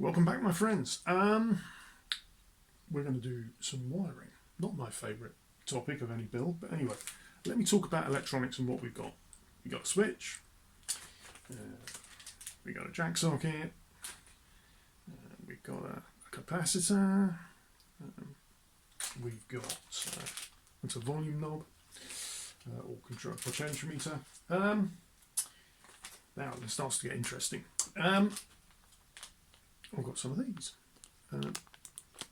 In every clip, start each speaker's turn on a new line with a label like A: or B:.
A: Welcome back, my friends. We're going to do some wiring. Not my favourite topic of any build, but anyway, let me talk about electronics and what we've got. We've got a switch, we've got a jack socket, we've got a capacitor, we've got it's a volume knob or control potentiometer. Now it starts to get interesting. I've got some of these.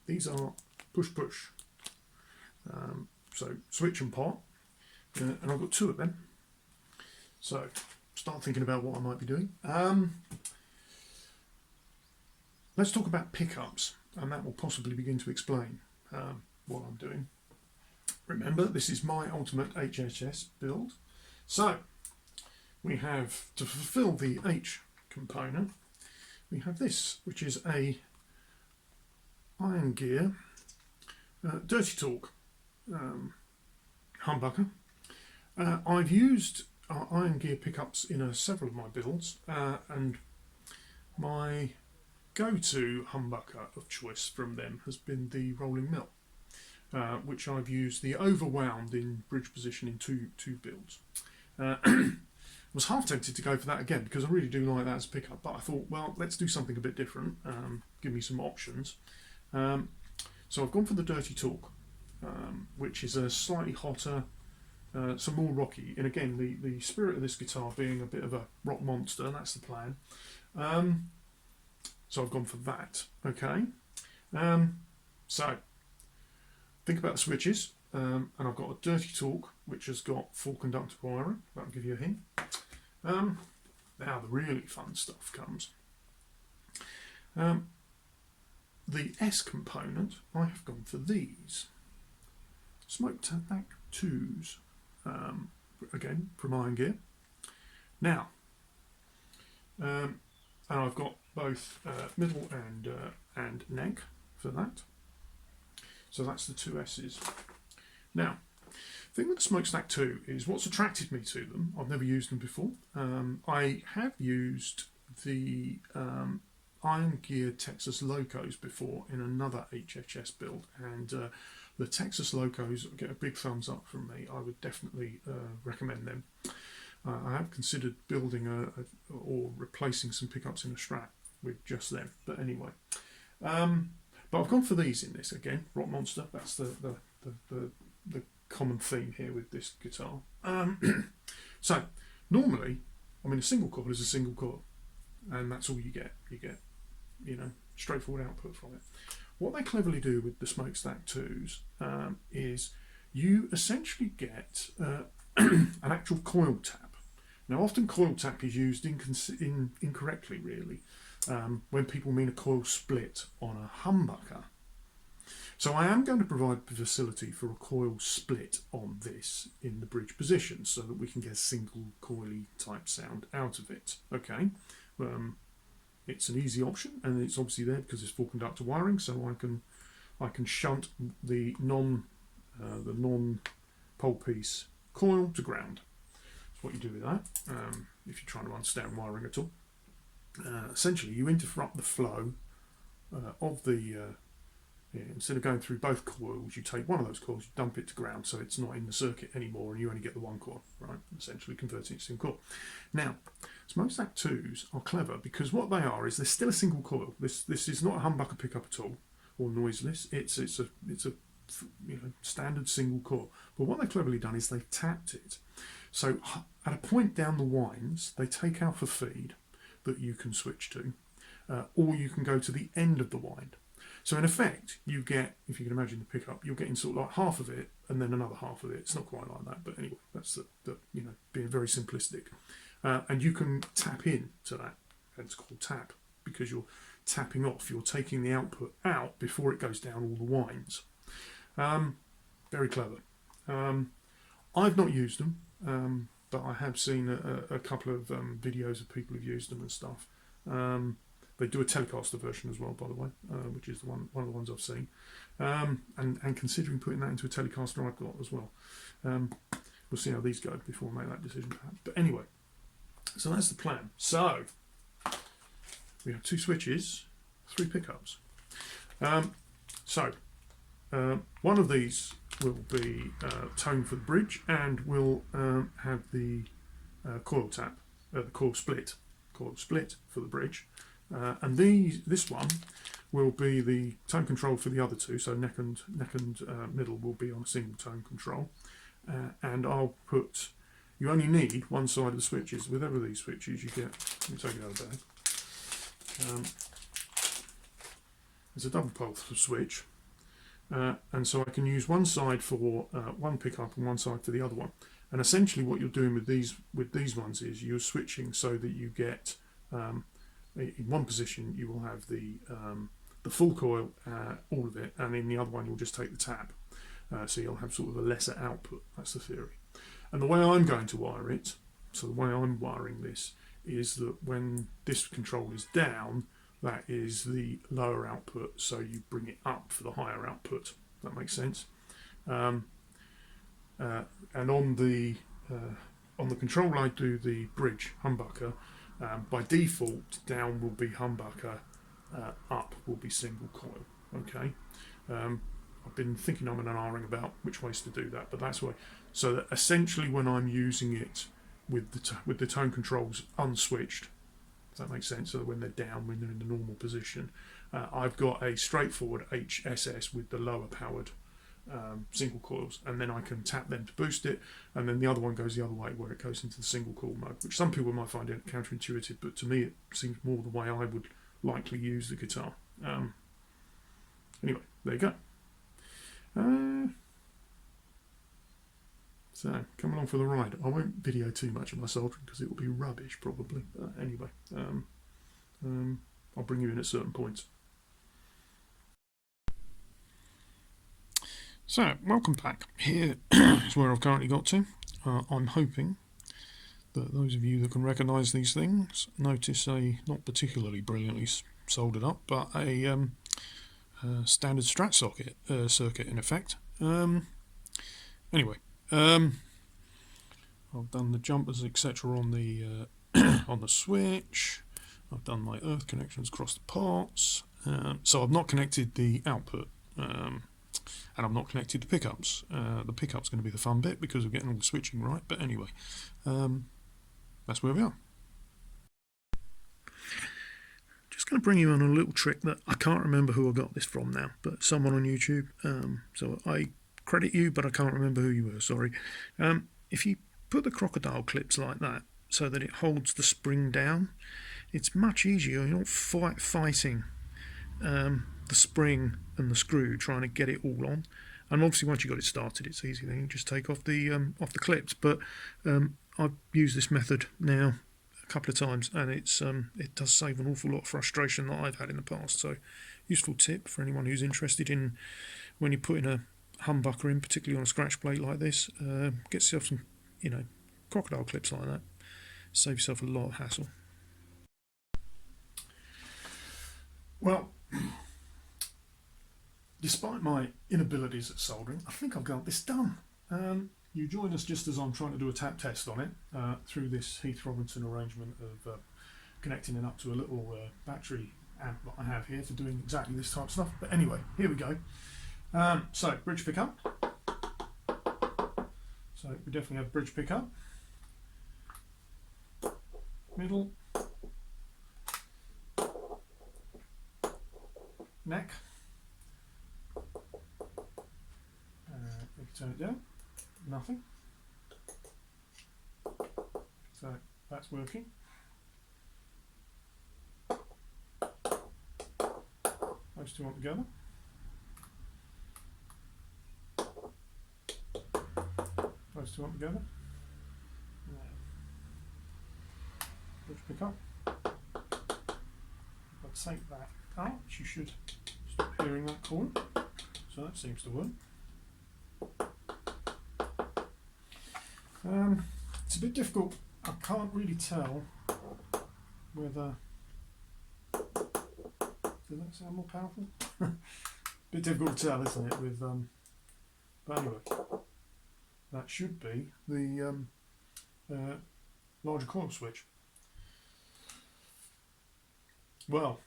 A: These are push-push. So switch and pot. And I've got two of them. So start thinking about what I might be doing. Let's talk about pickups, and that will possibly begin to explain what I'm doing. Remember, this is my ultimate HSS build. So we have, to fulfill the H component, we have this, which is a iron gear dirty torque humbucker. I've used iron gear pickups in several of my builds, and my go-to humbucker of choice from them has been the rolling mill, which I've used the overwound in bridge position in two builds. I was half tempted to go for that again because I really do like that as a pickup, but I thought, well, let's do something a bit different, give me some options. So I've gone for the dirty torque, which is a slightly hotter, some more rocky, and again, the spirit of this guitar being a bit of a rock monster, that's the plan. So I've gone for that, okay. So think about the switches, and I've got a dirty torque which has got full conductor wiring. That'll give you a hint. Now the really fun stuff comes. The S component, I have gone for these smokestack 2s, again from iron gear. Now, and I've got both middle and neck for that. So that's the two S's. Now, the thing with the smokestack 2 is what's attracted me to them. I've never used them before. I have used the iron gear Texas Locos before in another HHS build, and the Texas Locos get a big thumbs up from me. I would definitely recommend them. I have considered building or replacing some pickups in a Strat with just them, but anyway. But I've gone for these in this again. Rock Monster. That's the common theme here with this guitar. So normally, I mean, a single coil is a single coil, and that's all you get. You get, straightforward output from it. What they cleverly do with the smokestack 2s is you essentially get an actual coil tap. Now, often coil tap is used incorrectly, really, when people mean a coil split on a humbucker. So I am going to provide the facility for a coil split on this in the bridge position so that we can get a single coily type sound out of it. Okay, it's an easy option, and it's obviously there because it's full conductor wiring, so I can shunt the non pole piece coil to ground. That's what you do with that if you're trying to understand wiring at all. Essentially, you interrupt the flow of the instead of going through both coils, you take one of those coils, you dump it to ground so it's not in the circuit anymore, and you only get the one coil, right? Essentially converting it to a single coil. Now, smokestack 2s are clever because what they are is they're still a single coil. This is not a humbucker pickup at all, or noiseless. It's a standard single coil. But what they've cleverly done is they've tapped it. So at a point down the winds, they take alpha feed that you can switch to, or you can go to the end of the wind. So in effect, you get, if you can imagine the pickup, you're getting sort of like half of it and then another half of it. It's not quite like that, but anyway, that's being very simplistic. And you can tap in to that. It's called tap because you're tapping off. You're taking the output out before it goes down all the winds. Very clever. I've not used them, but I have seen a couple of videos of people who've used them and stuff. They do a Telecaster version as well, by the way, which is one of the ones I've seen. And considering putting that into a Telecaster I've got as well. We'll see how these go before I make that decision, perhaps. But anyway, so that's the plan. So we have two switches, 3 pickups. One of these will be tone for the bridge, and will have the coil tap, the coil split for the bridge, and this one will be the tone control for the other two. So neck and middle will be on a single tone control, and I'll put. You only need one side of the switches. With every of these switches, you get. Let me take it out of there. There's a double pole switch. And so I can use one side for one pickup and one side for the other one. And essentially, what you're doing with these ones is you're switching so that you get in one position you will have the full coil, all of it, and in the other one you'll just take the tap. So you'll have sort of a lesser output. That's the theory. And the way I'm going to wire it, so the way I'm wiring this, is that when this control is down, that is the lower output, so you bring it up for the higher output. That makes sense. And on the control I do the bridge humbucker. By default, down will be humbucker, up will be single coil. Okay. I've been thinking I'm an ahhing about which ways to do that, but that's why. So that essentially, when I'm using it with the tone controls unswitched. Does that make sense? So when they're down, when they're in the normal position, I've got a straightforward HSS with the lower powered single coils, and then I can tap them to boost it, and then the other one goes the other way where it goes into the single coil mode, which some people might find it counterintuitive, but to me it seems more the way I would likely use the guitar. Anyway, there you go. So come along for the ride. I won't video too much of my soldering because it will be rubbish probably. But anyway, I'll bring you in at certain points. So welcome back. Here is where I've currently got to. I'm hoping that those of you that can recognise these things notice a not particularly brilliantly soldered up, but a standard Strat circuit in effect. Anyway. I've done the jumpers etc. on the on the switch. I've done my earth connections across the parts. So I've not connected the output, and I've not connected the pickups. The pickup's going to be the fun bit because of getting all the switching right. But anyway, that's where we are. Just going to bring you on a little trick that I can't remember who I got this from now, but someone on YouTube. So I credit you, but I can't remember who you were, sorry. If you put the crocodile clips like that so that it holds the spring down, it's much easier. You're not fighting the spring and the screw trying to get it all on. And obviously once you've got it started, it's easy. Then you just take off the clips. But I've used this method now a couple of times, and it does save an awful lot of frustration that I've had in the past. So useful tip for anyone who's interested in when you're putting a humbucker in, particularly on a scratch plate like this. Get yourself some, crocodile clips like that. Save yourself a lot of hassle. Well, despite my inabilities at soldering, I think I've got this done. You join us just as I'm trying to do a tap test on it through this Heath Robinson arrangement of connecting it up to a little battery amp that I have here for doing exactly this type of stuff. But anyway, here we go. So bridge pickup. So we definitely have bridge pickup. Middle. Neck. You can turn it down. Nothing. So that's working. Those two on together. Those two on together. Bridge pickup. If I take that out, you should stop hearing that coil. So that seems to work. It's a bit difficult. I can't really tell whether. Does that sound more powerful? Bit difficult to tell, isn't it? With but anyway, that should be the larger coil switch. Well,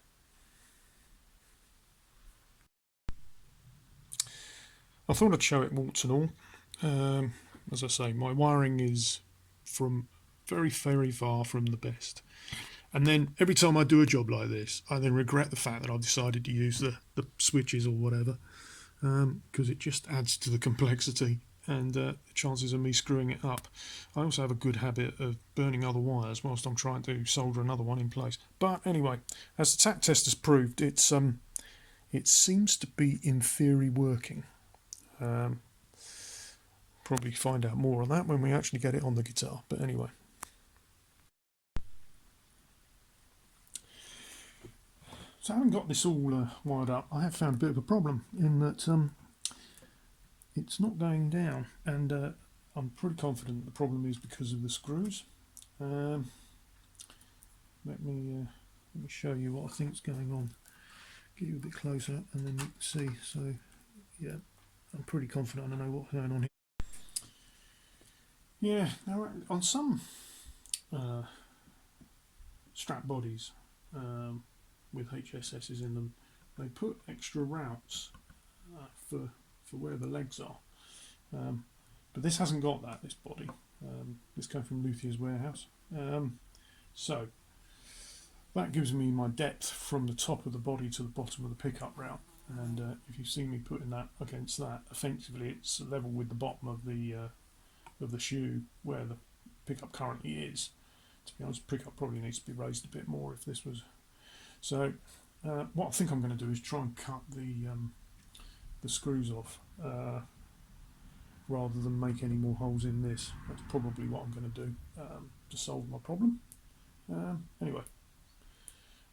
A: I thought I'd show it warts and all. As I say, my wiring is from very, very far from the best. And then every time I do a job like this, I then regret the fact that I've decided to use the switches or whatever, because it just adds to the complexity and the chances of me screwing it up. I also have a good habit of burning other wires whilst I'm trying to solder another one in place. But anyway, as the tack test has proved, it seems to be in theory working. Probably find out more on that when we actually get it on the guitar. But anyway. So having got this all wired up, I have found a bit of a problem in that it's not going down, and I'm pretty confident the problem is because of the screws. Let me show you what I think is going on. Get you a bit closer, and then you can see. So yeah, I'm pretty confident I know what's going on here. Yeah, now on some Strat bodies with HSSs in them, they put extra routes for where the legs are, but this hasn't got that. This body, this came from Luthier's warehouse, so that gives me my depth from the top of the body to the bottom of the pickup route. And if you see me putting that against that, effectively it's level with the bottom of the shoe where the pickup currently is. To be honest, pickup probably needs to be raised a bit more if this was. So what I think I'm going to do is try and cut the screws off rather than make any more holes in this. That's probably what I'm going to do to solve my problem. Anyway,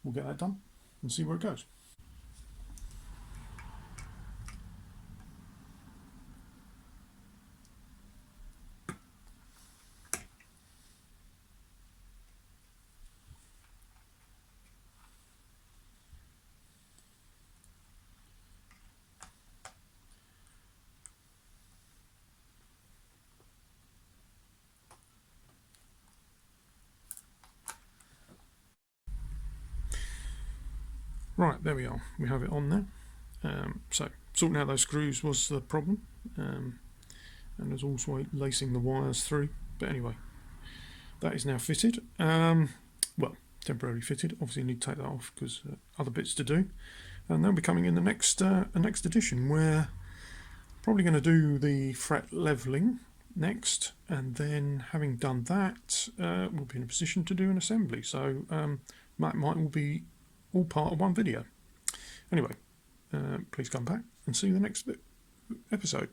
A: we'll get that done and see where it goes. Right, there we are. We have it on there. So sorting out those screws was the problem, and there's also lacing the wires through. But anyway, that is now fitted. Well, temporarily fitted. Obviously, you need to take that off because other bits to do. And they'll be coming in the next edition, where I'm probably going to do the fret leveling next, and then having done that, we'll be in a position to do an assembly. So might will be all part of one video. Anyway, please come back and see you in the next episode.